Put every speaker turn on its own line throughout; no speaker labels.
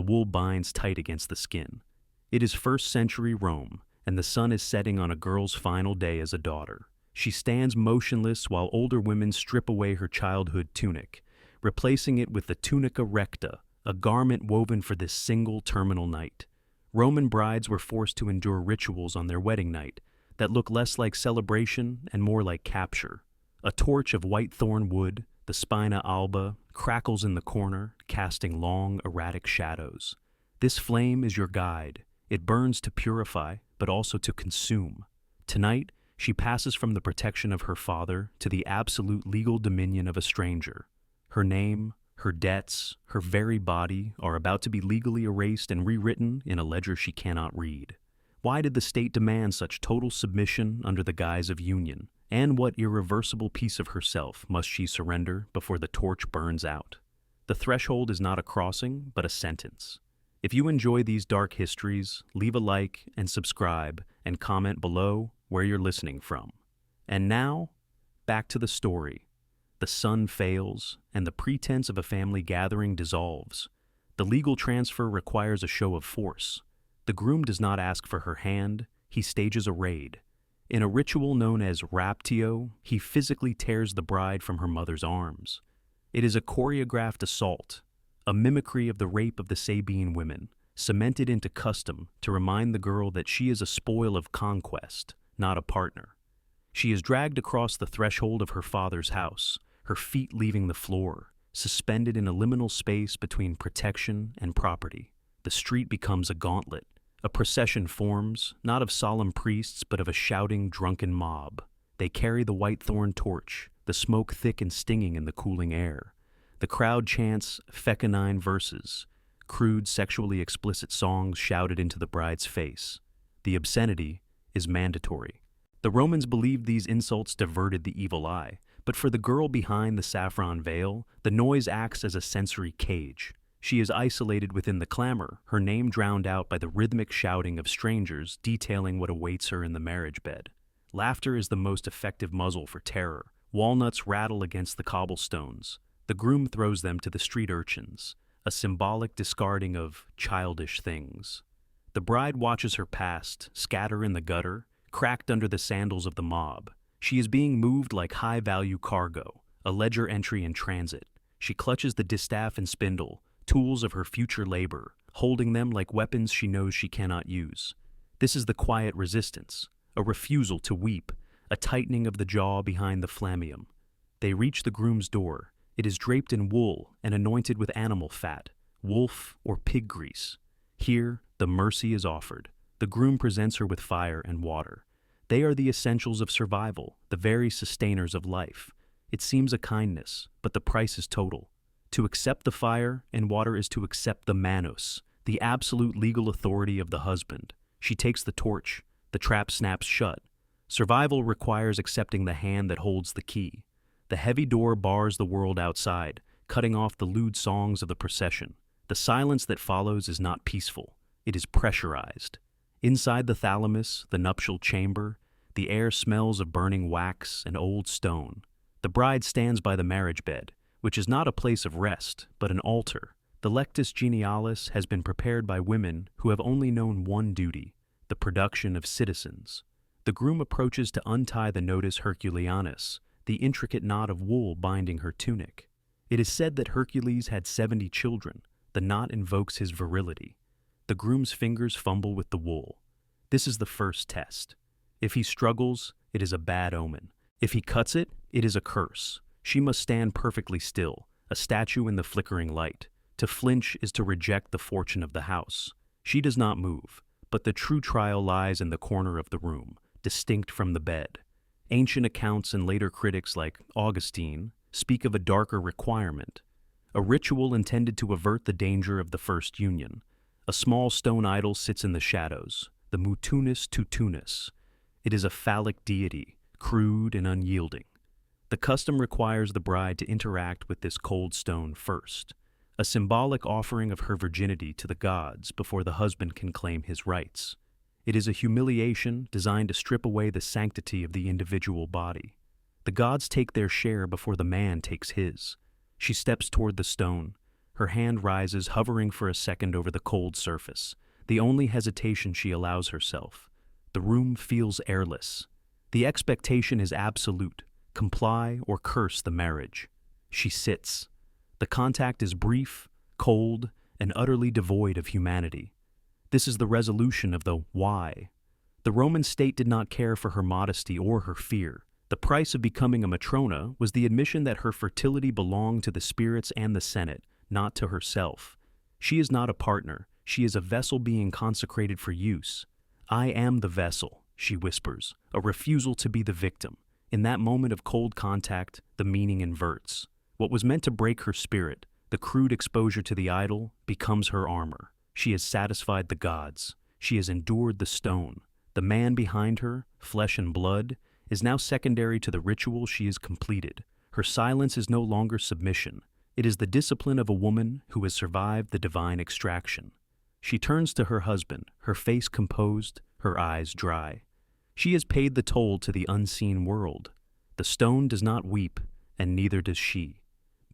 wool binds tight against the skin. It is first-century Rome, and the sun is setting on a girl's final day as a daughter. She stands motionless while older women strip away her childhood tunic, replacing it with the tunica recta, a garment woven for this single terminal night. Roman brides were forced to endure rituals on their wedding night that look less like celebration and more like capture. A torch of white thorn wood, the spina alba, crackles in the corner, casting long, erratic shadows. This flame is your guide. It burns to purify, but also to consume. Tonight, she passes from the protection of her father to the absolute legal dominion of a stranger. Her name, her debts, her very body are about to be legally erased and rewritten in a ledger she cannot read. Why did the state demand such total submission under the guise of union? And what irreversible piece of herself must she surrender before the torch burns out? The threshold is not a crossing, but a sentence. If you enjoy these dark histories, leave a like and subscribe and comment below where you're listening from. And now, back to the story. The sun fails, and the pretense of a family gathering dissolves. The legal transfer requires a show of force. The groom does not ask for her hand, he stages a raid. In a ritual known as raptio, he physically tears the bride from her mother's arms. It is a choreographed assault, a mimicry of the rape of the Sabine women, cemented into custom to remind the girl that she is a spoil of conquest, not a partner. She is dragged across the threshold of her father's house, her feet leaving the floor, suspended in a liminal space between protection and property. The street becomes a gauntlet. A procession forms, not of solemn priests, but of a shouting, drunken mob. They carry the white thorn torch, the smoke thick and stinging in the cooling air. The crowd chants fecundine verses, crude, sexually explicit songs shouted into the bride's face. The obscenity is mandatory. The Romans believed these insults diverted the evil eye, but for the girl behind the saffron veil, the noise acts as a sensory cage. She is isolated within the clamor, her name drowned out by the rhythmic shouting of strangers detailing what awaits her in the marriage bed. Laughter is the most effective muzzle for terror. Walnuts rattle against the cobblestones. The groom throws them to the street urchins, a symbolic discarding of childish things. The bride watches her past scatter in the gutter, cracked under the sandals of the mob. She is being moved like high-value cargo, a ledger entry in transit. She clutches the distaff and spindle, tools of her future labor, holding them like weapons she knows she cannot use. This is the quiet resistance, a refusal to weep, a tightening of the jaw behind the flammeum. They reach the groom's door. It is draped in wool and anointed with animal fat, wolf or pig grease. Here, the mercy is offered. The groom presents her with fire and water. They are the essentials of survival, the very sustainers of life. It seems a kindness, but the price is total. To accept the fire and water is to accept the manus, the absolute legal authority of the husband. She takes the torch. The trap snaps shut. Survival requires accepting the hand that holds the key. The heavy door bars the world outside, cutting off the lewd songs of the procession. The silence that follows is not peaceful. It is pressurized. Inside the thalamus, the nuptial chamber, the air smells of burning wax and old stone. The bride stands by the marriage bed, which is not a place of rest, but an altar. The lectus genialis has been prepared by women who have only known one duty, the production of citizens. The groom approaches to untie the nodus herculeanus, the intricate knot of wool binding her tunic. It is said that Hercules had 70 children. The knot invokes his virility. The groom's fingers fumble with the wool. This is the first test. If he struggles, it is a bad omen. If he cuts it, it is a curse. She must stand perfectly still, a statue in the flickering light. To flinch is to reject the fortune of the house. She does not move, but the true trial lies in the corner of the room, distinct from the bed. Ancient accounts and later critics like Augustine speak of a darker requirement, a ritual intended to avert the danger of the first union. A small stone idol sits in the shadows, the mutunus tutunus. It is a phallic deity, crude and unyielding. The custom requires the bride to interact with this cold stone first, a symbolic offering of her virginity to the gods before the husband can claim his rights. It is a humiliation designed to strip away the sanctity of the individual body. The gods take their share before the man takes his. She steps toward the stone, Her hand rises, hovering for a second over the cold surface, the only hesitation she allows herself. The room feels airless. The expectation is absolute: comply or curse the marriage. She sits. The contact is brief, cold, and utterly devoid of humanity. This is the resolution of the why. The Roman state did not care for her modesty or her fear. The price of becoming a matrona was the admission that her fertility belonged to the spirits and the Senate, not to herself. She is not a partner. She is a vessel being consecrated for use. "I am the vessel," she whispers, a refusal to be the victim. In that moment of cold contact, the meaning inverts. What was meant to break her spirit, the crude exposure to the idol, becomes her armor. She has satisfied the gods. She has endured the stone. The man behind her, flesh and blood, is now secondary to the ritual she has completed. Her silence is no longer submission. It is the discipline of a woman who has survived the divine extraction. She turns to her husband, her face composed, her eyes dry. She has paid the toll to the unseen world. The stone does not weep, and neither does she.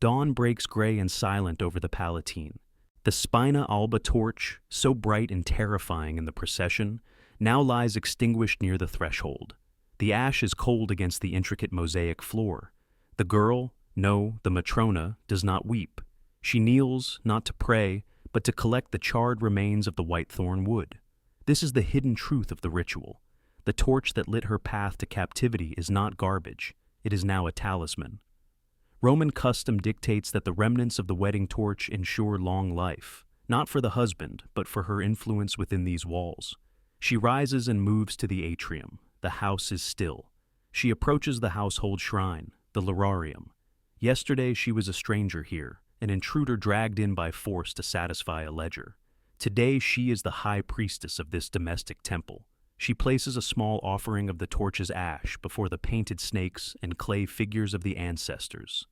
Dawn breaks gray and silent over the Palatine. The Spina Alba torch, so bright and terrifying in the procession, now lies extinguished near the threshold. The ash is cold against the intricate mosaic floor. The girl, no, the matrona, does not weep. She kneels, not to pray, but to collect the charred remains of the whitethorn wood. This is the hidden truth of the ritual. The torch that lit her path to captivity is not garbage. It is now a talisman. Roman custom dictates that the remnants of the wedding torch ensure long life, not for the husband, but for her influence within these walls. She rises and moves to the atrium. The house is still. She approaches the household shrine, the lararium. Yesterday she was a stranger here, an intruder dragged in by force to satisfy a ledger. Today she is the high priestess of this domestic temple. She places a small offering of the torch's ash before the painted snakes and clay figures of the ancestors.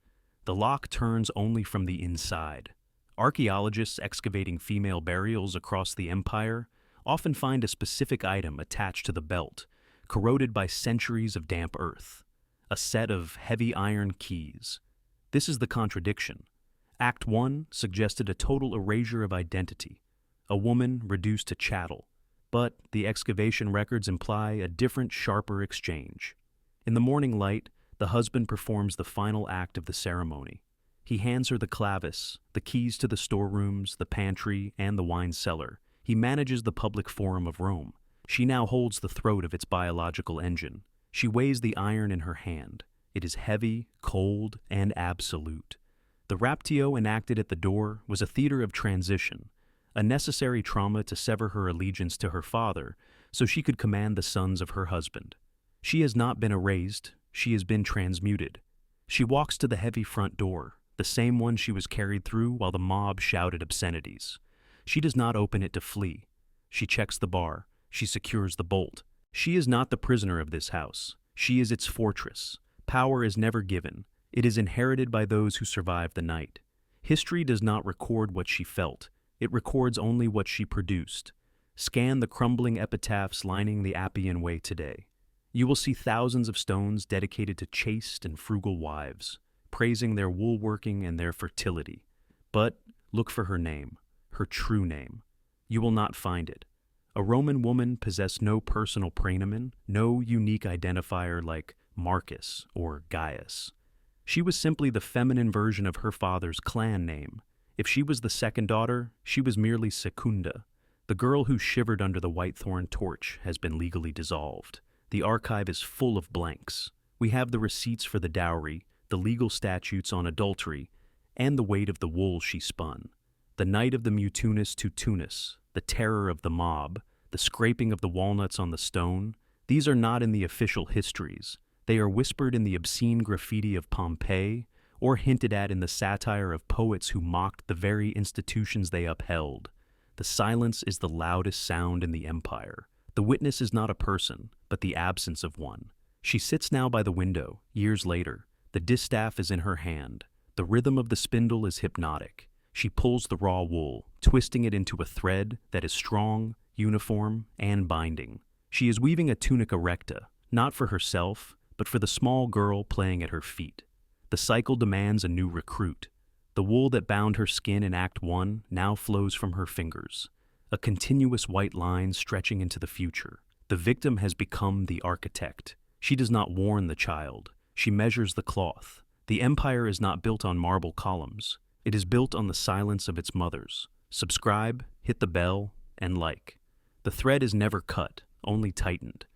The lock turns only from the inside. Archaeologists excavating female burials across the empire often find a specific item attached to the belt, corroded by centuries of damp earth: a set of heavy iron keys. This is the contradiction. Act 1 suggested a total erasure of identity, a woman reduced to chattel, but the excavation records imply a different, sharper exchange. In the morning light, the husband performs the final act of the ceremony. He hands her the clavis, the keys to the storerooms, the pantry, and the wine cellar. He manages the public forum of Rome. She now holds the throat of its biological engine. She weighs the iron in her hand. It is heavy, cold, and absolute. The raptio enacted at the door was a theater of transition, a necessary trauma to sever her allegiance to her father so she could command the sons of her husband. She has not been erased, she has been transmuted. She walks to the heavy front door, the same one she was carried through while the mob shouted obscenities. She does not open it to flee. She checks the bar. She secures the bolt. She is not the prisoner of this house. She is its fortress. Power is never given. It is inherited by those who survive the night. History does not record what she felt. It records only what she produced. Scan the crumbling epitaphs lining the Appian Way today. You will see thousands of stones dedicated to chaste and frugal wives, praising their woolworking and their fertility. But look for her name, her true name. You will not find it. A Roman woman possessed no personal praenomen, no unique identifier like Marcus or Gaius. She was simply the feminine version of her father's clan name. If she was the second daughter, she was merely Secunda. The girl who shivered under the whitethorn torch has been legally dissolved. The archive is full of blanks. We have the receipts for the dowry, the legal statutes on adultery, and the weight of the wool she spun. The night of the mutunus tutunus, the terror of the mob, the scraping of the walnuts on the stone, these are not in the official histories. They are whispered in the obscene graffiti of Pompeii, or hinted at in the satire of poets who mocked the very institutions they upheld. The silence is the loudest sound in the empire. The witness is not a person, but the absence of one. She sits now by the window, years later. The distaff is in her hand. The rhythm of the spindle is hypnotic. She pulls the raw wool, twisting it into a thread that is strong, uniform, and binding. She is weaving a tunica recta, not for herself, but for the small girl playing at her feet. The cycle demands a new recruit. The wool that bound her skin in Act 1 now flows from her fingers, a continuous white line stretching into the future. The victim has become the architect. She does not warn the child. She measures the cloth. The empire is not built on marble columns. It is built on the silence of its mothers. Subscribe, hit the bell, and like. The thread is never cut, only tightened.